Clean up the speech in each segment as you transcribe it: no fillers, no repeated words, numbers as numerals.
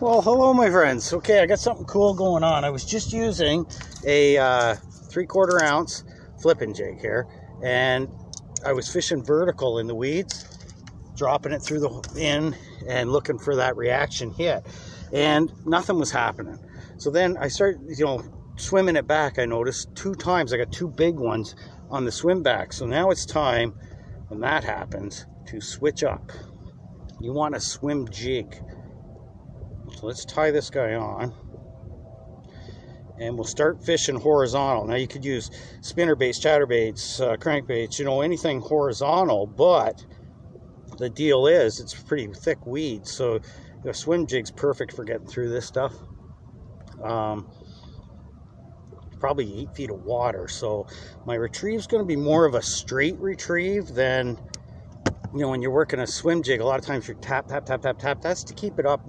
Well, hello my friends. Okay, I got something cool going on. I was just using a 3/4 ounce flipping jig here, and I was fishing vertical in the weeds, dropping it through the in and looking for that reaction hit, and nothing was happening. So then I started, swimming it back. I noticed 2 times I got 2 big ones on the swim back. So now it's time, when that happens, to switch up. You want a swim jig. So let's tie this guy on, and we'll start fishing horizontal. Now you could use spinner baits, chatterbaits, crankbaits, anything horizontal, but the deal is it's pretty thick weeds, so the swim jig's perfect for getting through this stuff. Probably 8 feet of water, so my retrieve's going to be more of a straight retrieve than, when you're working a swim jig. A lot of times you're tap, tap, tap, tap, tap. That's to keep it up,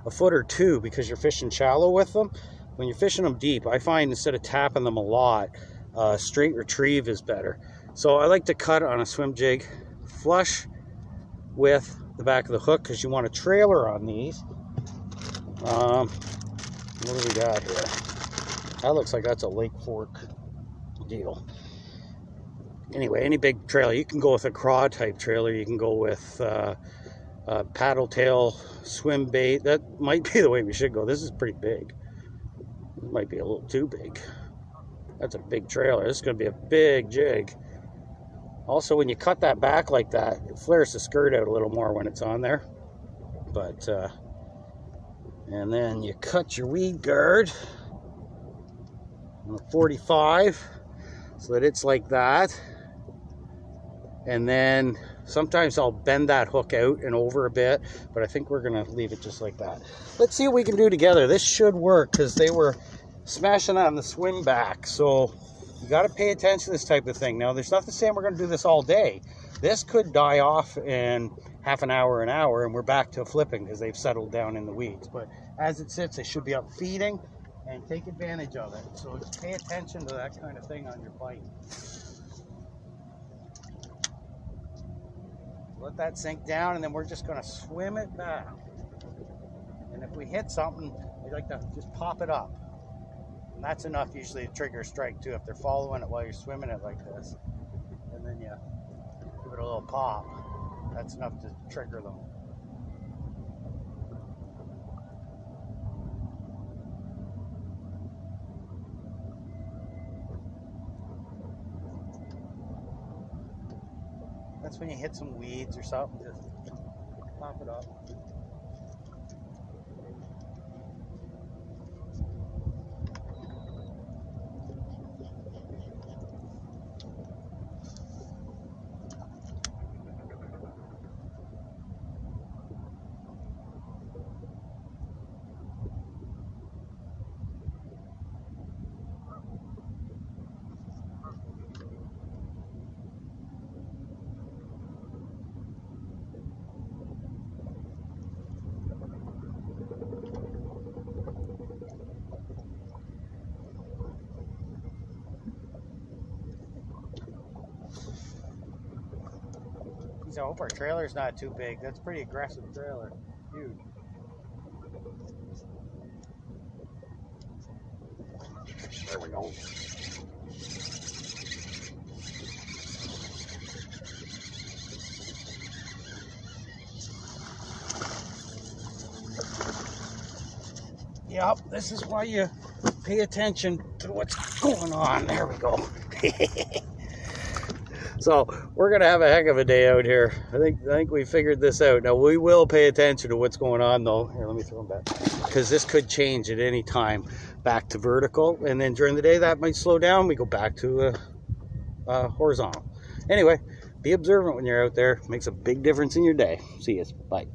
a foot or 2, because you're fishing shallow with them. When you're fishing them deep, I find instead of tapping them a lot, straight retrieve is better. So I like to cut on a swim jig flush with the back of the hook, because you want a trailer on these. What do we got here? That looks like that's a Lake Fork deal. Anyway, any big trailer. You can go with a craw type trailer. You can go with paddle tail swim bait. That might be the way we should go. This is pretty big. It might be a little too big. That's a big trailer. This is going to be a big jig. Also, when you cut that back like that, it flares the skirt out a little more when it's on there. But, and then you cut your weed guard on a 45 so that it's like that. And then sometimes I'll bend that hook out and over a bit, but I think we're going to leave it just like that. Let's see what we can do together. This should work, because they were smashing on the swim back. So you got to pay attention to this type of thing. Now, there's nothing saying we're going to do this all day. This could die off in half an hour, and we're back to flipping because they've settled down in the weeds. But as it sits, they should be up feeding, and take advantage of it. So just pay attention to that kind of thing on your bite. Let that sink down, and then we're just going to swim it back. And if we hit something, we like to just pop it up. And that's enough usually to trigger a strike too, if they're following it while you're swimming it like this. And then you give it a little pop. That's enough to trigger them. That's when you hit some weeds or something, just pop it up. I hope our trailer's not too big. That's a pretty aggressive trailer. Huge. There we go. Yep, this is why you pay attention to what's going on. There we go. So we're gonna have a heck of a day out here. I think we figured this out. Now we will pay attention to what's going on though. Here, let me throw them back, because this could change at any time back to vertical, and then during the day that might slow down. We go back to horizontal. Anyway, be observant when you're out there. It makes a big difference in your day. See you. Bye.